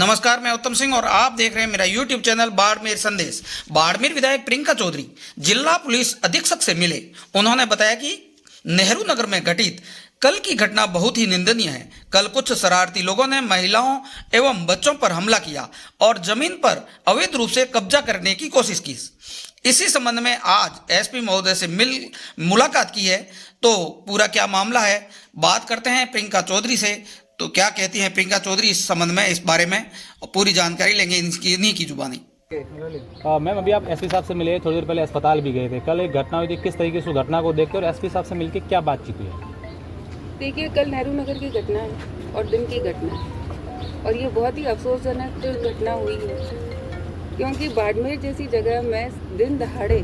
नमस्कार, मैं उत्तम सिंह और आप देख रहे हैं मेरा YouTube चैनल बाड़मेर संदेश। बाड़मेर विधायक प्रियंका चौधरी जिला पुलिस अधीक्षक से मिले। उन्होंने बताया कि नेहरू नगर में घटित कल की घटना बहुत ही निंदनीय है। कल कुछ शरारती लोगों ने महिलाओं एवं बच्चों पर हमला किया और जमीन पर अवैध रूप से कब्जा करने की कोशिश की। इसी संबंध में आज एसपी महोदय से मुलाकात की है। तो पूरा क्या मामला है, बात करते हैं प्रियंका चौधरी से। तो क्या कहती हैं प्रियंका चौधरी इस संबंध में, इस बारे में पूरी जानकारी लेंगे इन्हीं की जुबानी। मैम, अभी आप एसपी साहब से मिले, थोड़ी देर पहले अस्पताल भी गए थे। कल एक घटना हुई थी, किस तरीके से उस घटना को देखते और एसपी साहब से मिलकर क्या बातचीत हुई है? देखिए, कल नेहरू नगर की घटना है और दिन की घटना है और ये बहुत ही अफसोसजनक घटना हुई है, क्योंकि बाड़मेर जैसी जगह में दिन दहाड़े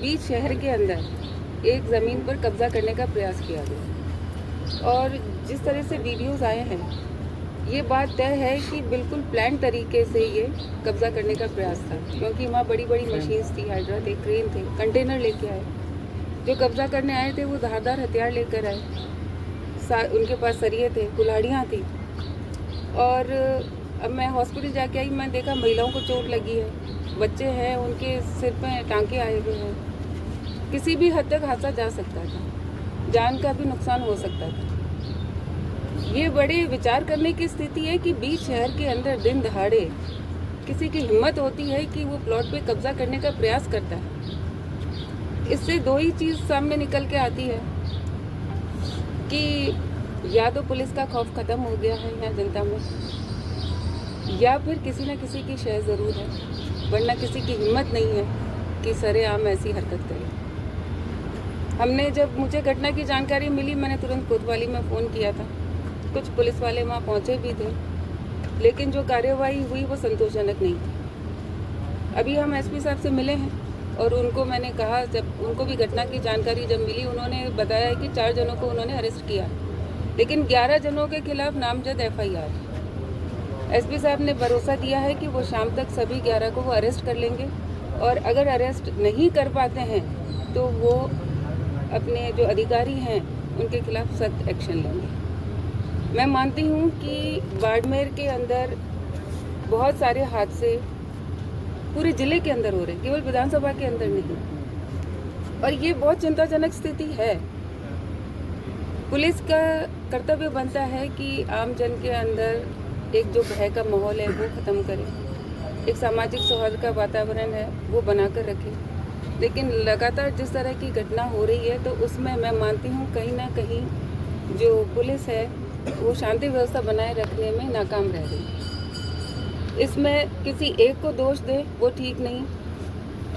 बीच शहर के अंदर एक ज़मीन पर कब्जा करने का प्रयास किया गया। और जिस तरह से वीडियोस आए हैं, ये बात तय है कि बिल्कुल प्लान तरीके से ये कब्जा करने का प्रयास था, क्योंकि वहाँ बड़ी बड़ी मशीन्स थी, हाइड्रा थे, क्रेन थे, कंटेनर लेके आए। जो कब्जा करने आए थे वो धारदार हथियार लेकर आए, उनके पास सरिये थे, कुल्हाड़ियाँ थी। और अब मैं हॉस्पिटल जाके आई, मैं देखा महिलाओं को चोट लगी है, बच्चे हैं, उनके सिर पे टांके आए हुए हैं। किसी भी हद तक हादसा जा सकता था, जान का भी नुकसान हो सकता था। ये बड़े विचार करने की स्थिति है कि बीच शहर के अंदर दिन दहाड़े किसी की हिम्मत होती है कि वो प्लॉट पे कब्जा करने का प्रयास करता है। इससे दो ही चीज़ सामने निकल के आती है कि या तो पुलिस का खौफ खत्म हो गया है यहाँ जनता में, या फिर किसी न किसी की शय ज़रूर है, वरना किसी की हिम्मत नहीं है कि सरेआम ऐसी हरकत करे। हमने जब मुझे घटना की जानकारी मिली, मैंने तुरंत कोतवाली में फ़ोन किया था। कुछ पुलिस वाले वहाँ पहुँचे भी थे, लेकिन जो कार्यवाही हुई वो संतोषजनक नहीं थी। अभी हम एसपी साहब से मिले हैं और उनको मैंने कहा, जब उनको भी घटना की जानकारी जब मिली, उन्होंने बताया कि 4 जनों को उन्होंने अरेस्ट किया, लेकिन 11 जनों के खिलाफ नामजद FIR। एसपी साहब ने भरोसा दिया है कि वो शाम तक सभी 11 को वो अरेस्ट कर लेंगे, और अगर अरेस्ट नहीं कर पाते हैं तो वो अपने जो अधिकारी हैं उनके खिलाफ सख्त एक्शन लेंगे। मैं मानती हूँ कि बाड़मेर के अंदर बहुत सारे हादसे पूरे ज़िले के अंदर हो रहे हैं, केवल विधानसभा के अंदर नहीं, और ये बहुत चिंताजनक स्थिति है। पुलिस का कर्तव्य बनता है कि आम जन के अंदर एक जो भय का माहौल है वो ख़त्म करे, एक सामाजिक सौहार्द का वातावरण है वो बनाकर रखे। लेकिन लगातार जिस तरह की घटना हो रही है, तो उसमें मैं मानती हूँ कहीं ना कहीं जो पुलिस है वो शांति व्यवस्था बनाए रखने में नाकाम रह रही है। इसमें किसी एक को दोष दे वो ठीक नहीं।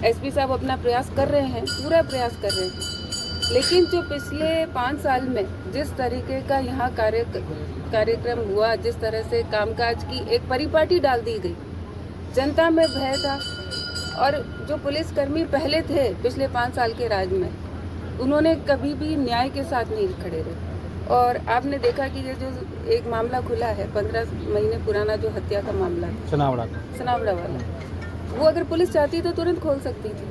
एसपी साहब अपना प्रयास कर रहे हैं, पूरा प्रयास कर रहे हैं, लेकिन जो पिछले 5 साल में जिस तरीके का यहाँ कार्यक्रम हुआ, जिस तरह से कामकाज की एक परिपाटी डाल दी गई, जनता में भय था। और जो पुलिसकर्मी पहले थे पिछले 5 साल के राज में, उन्होंने कभी भी न्याय के साथ नहीं खड़े रहे। और आपने देखा कि ये जो एक मामला खुला है 15 महीने पुराना, जो हत्या का मामला है, सनावड़ा वाला, वो अगर पुलिस चाहती तो तुरंत खोल सकती थी,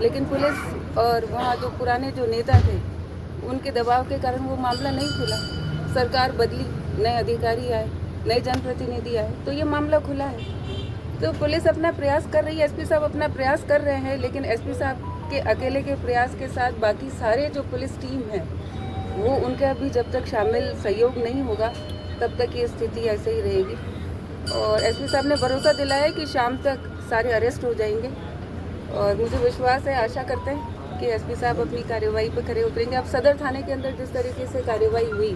लेकिन पुलिस और वहाँ जो पुराने जो नेता थे उनके दबाव के कारण वो मामला नहीं खुला। सरकार बदली, नए अधिकारी आए, नए जनप्रतिनिधि आए, तो ये मामला खुला है। तो पुलिस अपना प्रयास कर रही है, एसपी साहब अपना प्रयास कर रहे हैं, लेकिन एसपी साहब के अकेले के प्रयास के साथ बाकी सारे जो पुलिस टीम है वो उनका भी जब तक शामिल सहयोग नहीं होगा तब तक ये स्थिति ऐसे ही रहेगी। और एसपी साहब ने भरोसा दिलाया है कि शाम तक सारे अरेस्ट हो जाएंगे, और मुझे विश्वास है, आशा करते हैं कि एसपी साहब अपनी कार्यवाही पर खरे उतरेंगे। अब सदर थाने के अंदर जिस तरीके से कार्यवाही हुई,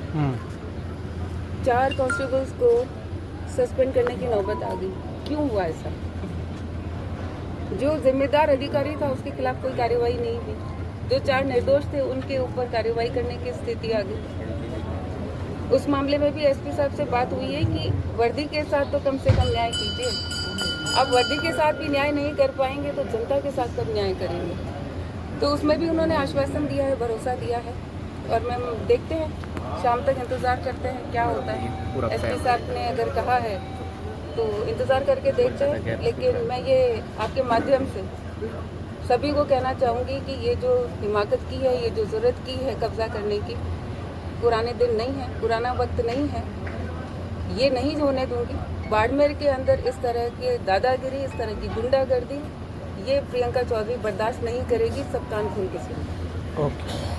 4 कांस्टेबल्स को सस्पेंड करने की नौबत आ गई। क्यों हुआ ऐसा? जो जिम्मेदार अधिकारी था उसके खिलाफ कोई कार्यवाही नहीं हुई, जो 4 निर्दोष थे उनके ऊपर कार्रवाई करने की स्थिति आ गई। उस मामले में भी एसपी साहब से बात हुई है कि वर्दी के साथ तो कम से कम न्याय कीजिए। अब वर्दी के साथ भी न्याय नहीं कर पाएंगे तो जनता के साथ कब न्याय करेंगे? तो उसमें भी उन्होंने आश्वासन दिया है, भरोसा दिया है, और मैं देखते हैं, शाम तक इंतज़ार करते हैं क्या होता है। एसपी साहब ने अगर कहा है तो इंतज़ार करके देखते हैं। लेकिन मैं ये आपके माध्यम से सभी को कहना चाहूँगी कि ये जो हिमाकत की है, ये जो ज़रूरत की है कब्ज़ा करने की, पुराने दिन नहीं है, पुराना वक्त नहीं है, ये नहीं होने दूँगी। बाड़मेर के अंदर इस तरह के दादागिरी, इस तरह की गुंडागर्दी, ये प्रियंका चौधरी बर्दाश्त नहीं करेगी। सब कान खोल के सुनिए। ओके।